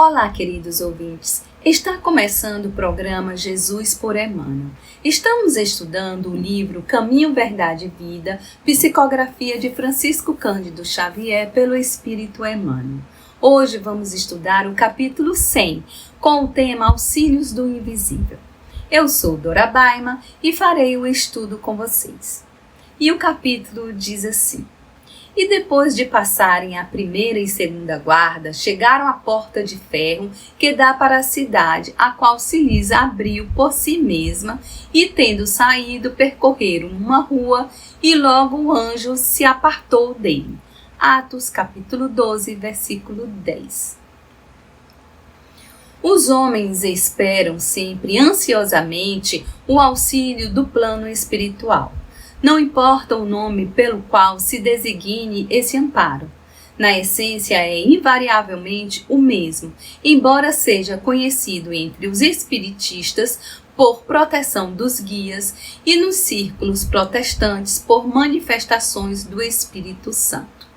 Olá, queridos ouvintes. Está começando o programa Jesus por Emmanuel. Estamos estudando o livro Caminho, Verdade e Vida, psicografia de Francisco Cândido Xavier pelo Espírito Emmanuel. Hoje vamos estudar o capítulo 100, com o tema Auxílios do Invisível. Eu sou Dora Baima e farei o estudo com vocês. E o capítulo diz assim: E depois de passarem a primeira e segunda guarda, chegaram à porta de ferro que dá para a cidade, a qual se lhes abriu por si mesma, e tendo saído, percorreram uma rua, e logo o anjo se apartou dele. Atos capítulo 12, versículo 10. Os homens esperam sempre ansiosamente o auxílio do plano espiritual. Não importa o nome pelo qual se designe esse amparo. Na essência é invariavelmente o mesmo, embora seja conhecido entre os espiritistas por proteção dos guias e nos círculos protestantes por manifestações do Espírito Santo.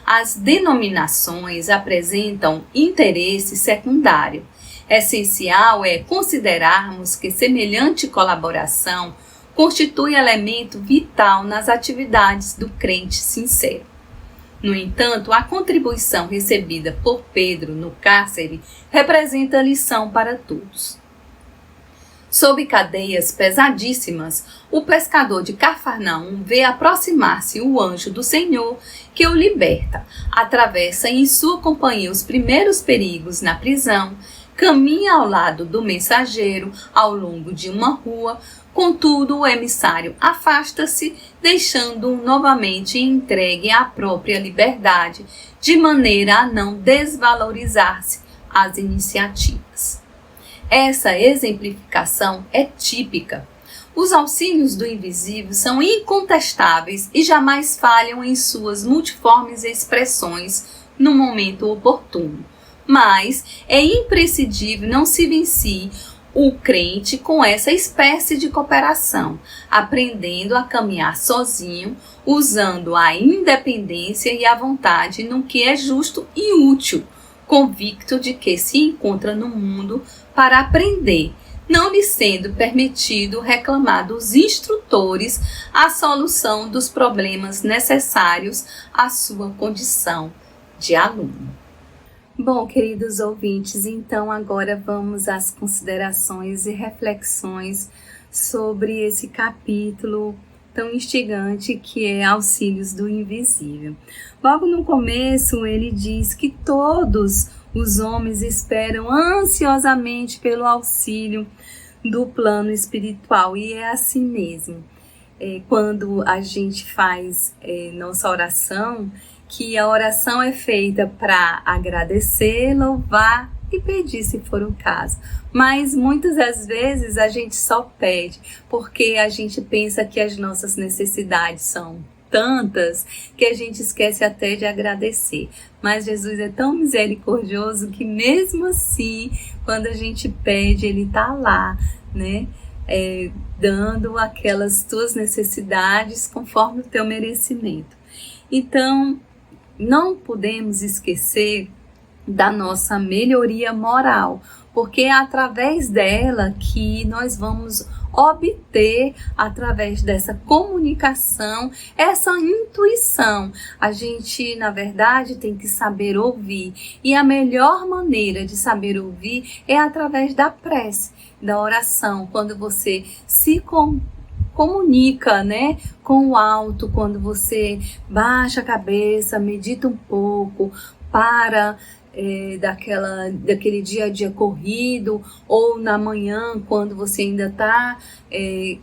As denominações apresentam interesse secundário. Essencial é considerarmos que semelhante colaboração constitui elemento vital nas atividades do crente sincero. No entanto, a contribuição recebida por Pedro no cárcere representa lição para todos. Sob cadeias pesadíssimas, o pescador de Cafarnaum vê aproximar-se o anjo do Senhor que o liberta, atravessa em sua companhia os primeiros perigos na prisão, caminha ao lado do mensageiro ao longo de uma rua. Contudo, o emissário afasta-se, deixando-o novamente entregue à própria liberdade, de maneira a não desvalorizar-se as iniciativas. Essa exemplificação é típica. Os auxílios do invisível são incontestáveis e jamais falham em suas multiformes expressões no momento oportuno. Mas é imprescindível não se vencer o crente com essa espécie de cooperação, aprendendo a caminhar sozinho, usando a independência e a vontade no que é justo e útil, convicto de que se encontra no mundo para aprender, não lhe sendo permitido reclamar dos instrutores a solução dos problemas necessários à sua condição de aluno. Bom, queridos ouvintes, então agora vamos às considerações e reflexões sobre esse capítulo tão instigante que é Auxílios do Invisível. Logo no começo ele diz que todos os homens esperam ansiosamente pelo auxílio do plano espiritual, e é assim mesmo. Quando a gente faz nossa oração, que a oração é feita para agradecer, louvar e pedir, se for o caso. Mas muitas das vezes a gente só pede, porque a gente pensa que as nossas necessidades são tantas que a gente esquece até de agradecer. Mas Jesus é tão misericordioso que mesmo assim, quando a gente pede, Ele está lá, né? Dando aquelas tuas necessidades conforme o teu merecimento. Então, não podemos esquecer da nossa melhoria moral, porque é através dela que nós vamos obter, através dessa comunicação, essa intuição. A gente, na verdade, tem que saber ouvir, e a melhor maneira de saber ouvir é através da prece, da oração, quando você se comunica, né, com o alto, quando você baixa a cabeça, medita um pouco, para daquele dia a dia corrido, ou na manhã, quando você ainda está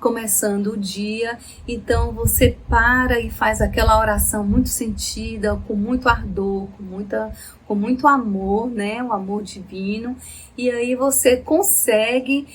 começando o dia. Então você para e faz aquela oração muito sentida, com muito ardor, com muito amor, né, o amor divino, e aí você consegue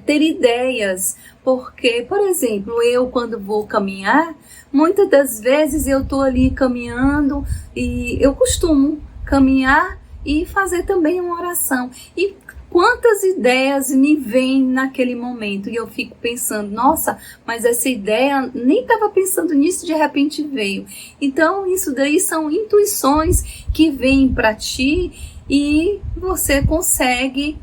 ter ideias, porque, por exemplo, eu quando vou caminhar, muitas das vezes eu estou ali caminhando e eu costumo caminhar e fazer também uma oração. E quantas ideias me vêm naquele momento e eu fico pensando, nossa, mas essa ideia, nem estava pensando nisso, de repente veio. Então isso daí são intuições que vêm para ti e você consegue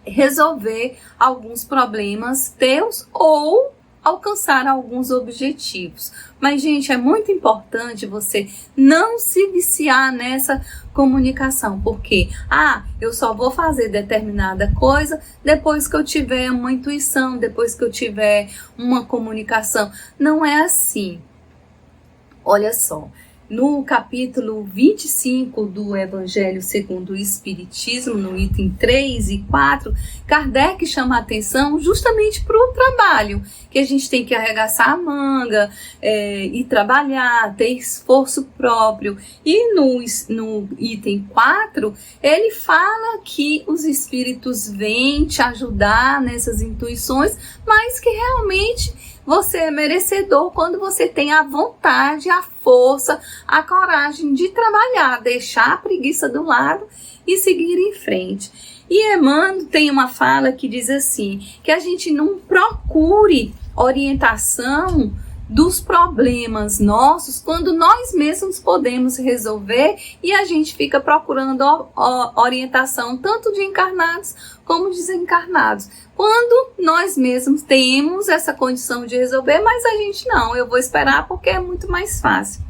resolver alguns problemas teus ou alcançar alguns objetivos. Mas, gente, é muito importante você não se viciar nessa comunicação, porque, eu só vou fazer determinada coisa depois que eu tiver uma intuição, depois que eu tiver uma comunicação. Não é assim. Olha só. No capítulo 25 do Evangelho segundo o Espiritismo, no item 3 e 4, Kardec chama a atenção justamente para o trabalho, que a gente tem que arregaçar a manga e trabalhar, ter esforço próprio. E no item 4, ele fala que os espíritos vêm te ajudar nessas intuições, mas que realmente você é merecedor quando você tem a vontade, a força, a coragem de trabalhar, deixar a preguiça do lado e seguir em frente. E Emmanuel tem uma fala que diz assim, que a gente não procure orientação dos problemas nossos quando nós mesmos podemos resolver e a gente fica procurando orientação tanto de encarnados como desencarnados. Quando nós mesmos temos essa condição de resolver, mas a gente não, eu vou esperar porque é muito mais fácil.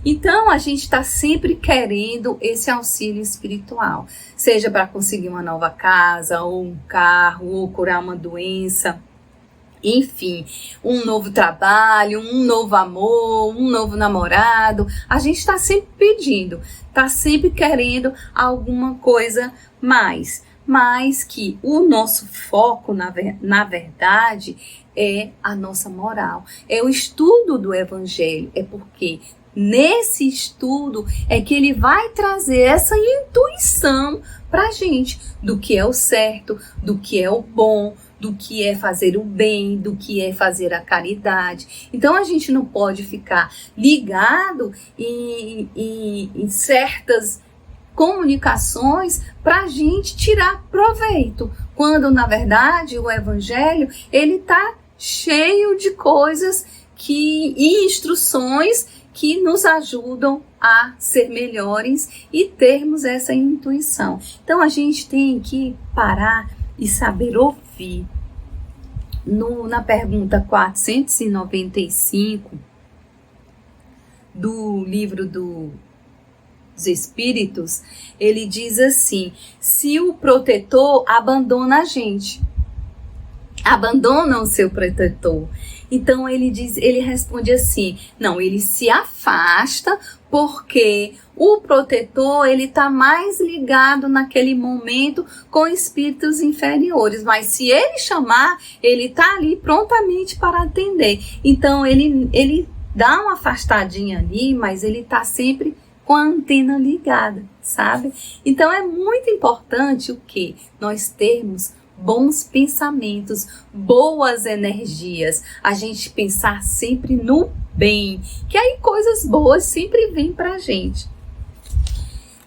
Então, a gente está sempre querendo esse auxílio espiritual, seja para conseguir uma nova casa, ou um carro, ou curar uma doença, enfim, um novo trabalho, um novo amor, um novo namorado. A gente está sempre pedindo, está sempre querendo alguma coisa mais. Mas que o nosso foco, na verdade, é a nossa moral. É o estudo do Evangelho. É porque nesse estudo é que ele vai trazer essa intuição para a gente do que é o certo, do que é o bom, do que é fazer o bem, do que é fazer a caridade. Então a gente não pode ficar ligado em certas comunicações para a gente tirar proveito, quando na verdade o Evangelho ele está cheio de coisas e instruções que nos ajudam a ser melhores e termos essa intuição. Então a gente tem que parar e saber ouvir. Na pergunta 495 do livro dos Espíritos, ele diz assim: se o protetor abandona a gente, abandona o seu protetor. Então ele responde assim: não, ele se afasta porque o protetor ele está mais ligado naquele momento com espíritos inferiores, mas se ele chamar, ele está ali prontamente para atender. Então ele dá uma afastadinha ali, mas ele está sempre com a antena ligada, sabe? Então é muito importante o quê? Nós termos bons pensamentos, boas energias, a gente pensar sempre no bem, que aí coisas boas sempre vêm pra gente.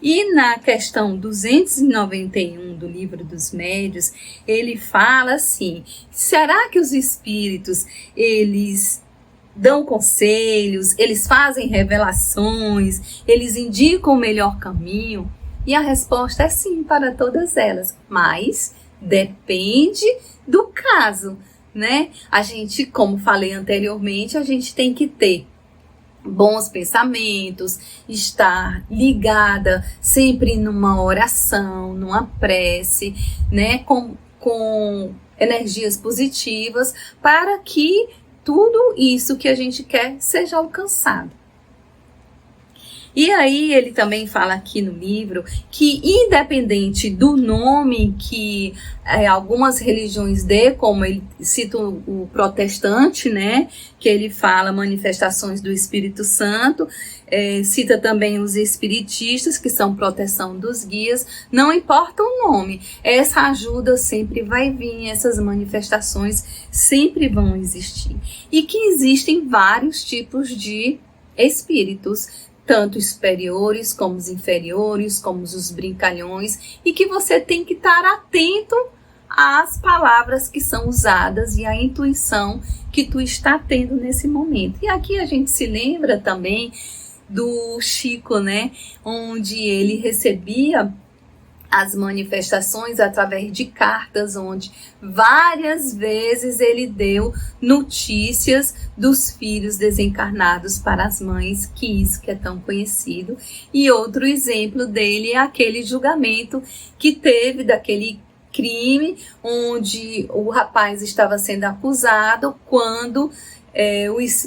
E na questão 291 do Livro dos Médiuns, ele fala assim: será que os espíritos, eles dão conselhos, eles fazem revelações, eles indicam o melhor caminho? E a resposta é sim para todas elas, mas depende do caso, né? A gente, como falei anteriormente, a gente tem que ter bons pensamentos, estar ligada sempre numa oração, numa prece, né? Com energias positivas para que tudo isso que a gente quer seja alcançado. E aí ele também fala aqui no livro que, independente do nome que algumas religiões dê, como ele cita o protestante, né, que ele fala manifestações do Espírito Santo, cita também os espiritistas, que são proteção dos guias, não importa o nome, essa ajuda sempre vai vir, essas manifestações sempre vão existir. E que existem vários tipos de espíritos, tanto os superiores como os inferiores, como os brincalhões, e que você tem que estar atento às palavras que são usadas e à intuição que tu está tendo nesse momento. E aqui a gente se lembra também do Chico, né? Onde ele recebia as manifestações através de cartas, onde várias vezes ele deu notícias dos filhos desencarnados para as mães, que isso que é tão conhecido. E outro exemplo dele é aquele julgamento que teve daquele crime, onde o rapaz estava sendo acusado, quando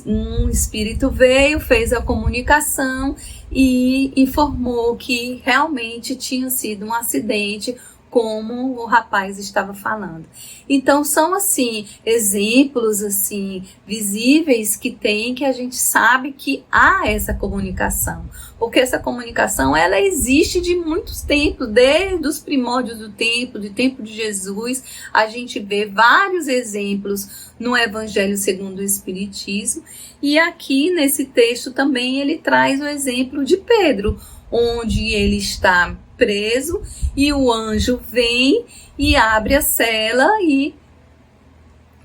um espírito veio, fez a comunicação e informou que realmente tinha sido um acidente, como o rapaz estava falando. Então são assim exemplos assim visíveis que tem, que a gente sabe que há essa comunicação, porque essa comunicação ela existe de muitos tempos, desde os primórdios do tempo de Jesus. A gente vê vários exemplos no Evangelho segundo o Espiritismo, e aqui nesse texto também ele traz o exemplo de Pedro, onde ele está preso e o anjo vem e abre a cela e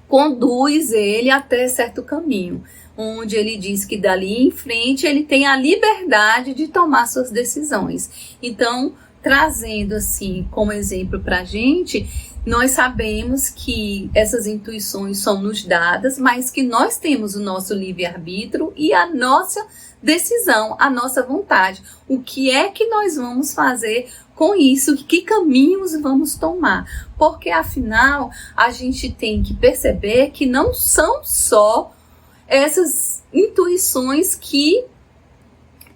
conduz ele até certo caminho, onde ele diz que dali em frente ele tem a liberdade de tomar suas decisões. Então, trazendo assim como exemplo para a gente, nós sabemos que essas intuições são nos dadas, mas que nós temos o nosso livre-arbítrio e a nossa decisão, a nossa vontade. O que é que nós vamos fazer com isso? Que caminhos vamos tomar? Porque afinal a gente tem que perceber que não são só essas intuições que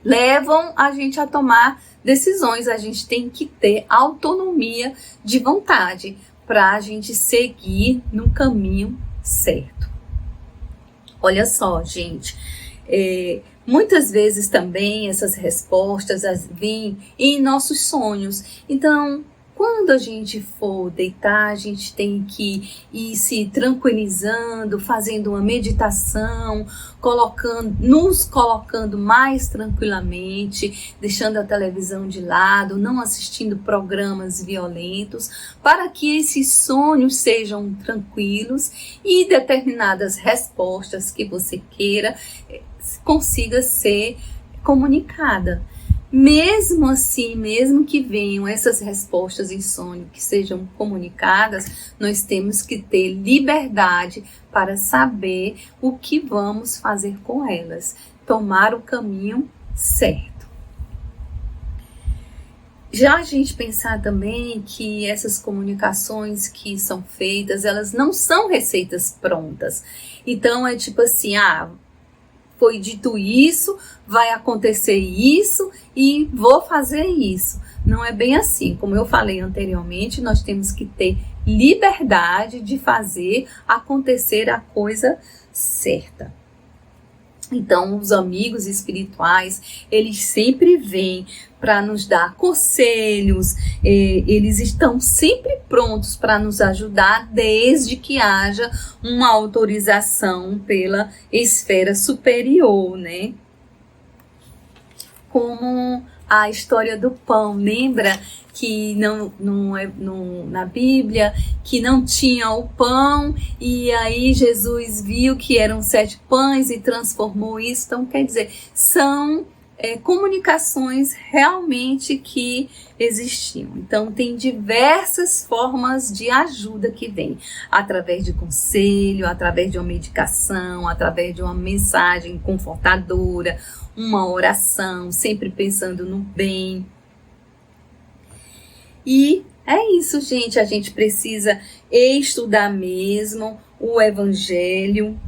levam a gente a tomar decisões. A gente tem que ter autonomia de vontade para a gente seguir no caminho certo. Olha só, gente, muitas vezes também essas respostas vêm em nossos sonhos. Então, quando a gente for deitar, a gente tem que ir se tranquilizando, fazendo uma meditação, nos colocando mais tranquilamente, deixando a televisão de lado, não assistindo programas violentos, para que esses sonhos sejam tranquilos e determinadas respostas que você queira consiga ser comunicada. Mesmo assim, mesmo que venham essas respostas em sonho que sejam comunicadas, nós temos que ter liberdade para saber o que vamos fazer com elas, tomar o caminho certo. Já a gente pensar também que essas comunicações que são feitas, elas não são receitas prontas. Então é tipo assim, foi dito isso, vai acontecer isso e vou fazer isso. Não é bem assim. Como eu falei anteriormente, nós temos que ter liberdade de fazer acontecer a coisa certa. Então, os amigos espirituais, eles sempre vêm para nos dar conselhos, eles estão sempre prontos para nos ajudar, desde que haja uma autorização pela esfera superior, né? Como a história do pão, lembra que na Bíblia, que não tinha o pão, e aí Jesus viu que eram 7 pães e transformou isso. Então, quer dizer, são comunicações realmente que existiam. Então, tem diversas formas de ajuda que vem, através de conselho, através de uma medicação, através de uma mensagem confortadora, uma oração, sempre pensando no bem. E é isso, gente. A gente precisa estudar mesmo o Evangelho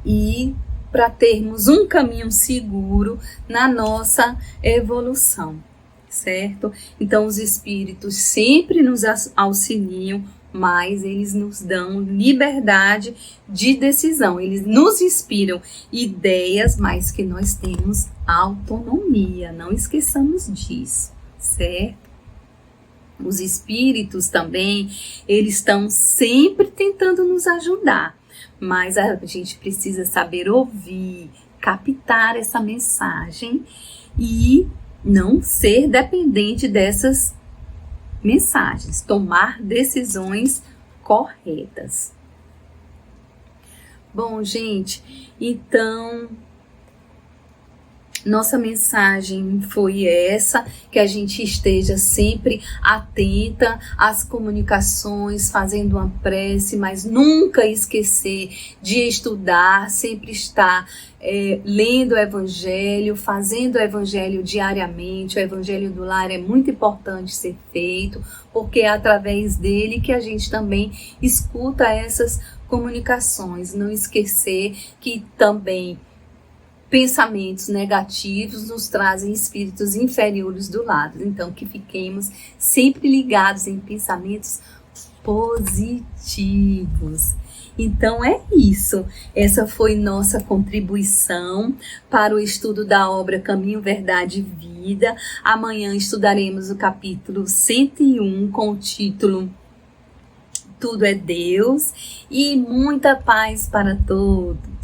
e para termos um caminho seguro na nossa evolução, certo? Então, os espíritos sempre nos auxiliam, mas eles nos dão liberdade de decisão. Eles nos inspiram ideias, mas que nós temos autonomia. Não esqueçamos disso, certo? Os espíritos também, eles estão sempre tentando nos ajudar, mas a gente precisa saber ouvir, captar essa mensagem e não ser dependente dessas mensagens, tomar decisões corretas. Bom, gente, então nossa mensagem foi essa, que a gente esteja sempre atenta às comunicações, fazendo uma prece, mas nunca esquecer de estudar, sempre estar lendo o Evangelho, fazendo o Evangelho diariamente. O Evangelho do Lar é muito importante ser feito, porque é através dele que a gente também escuta essas comunicações. Não esquecer que também pensamentos negativos nos trazem espíritos inferiores do lado. Então, que fiquemos sempre ligados em pensamentos positivos. Então, é isso. Essa foi nossa contribuição para o estudo da obra Caminho, Verdade e Vida. Amanhã estudaremos o capítulo 101 com o título Tudo é Deus. E muita paz para todos.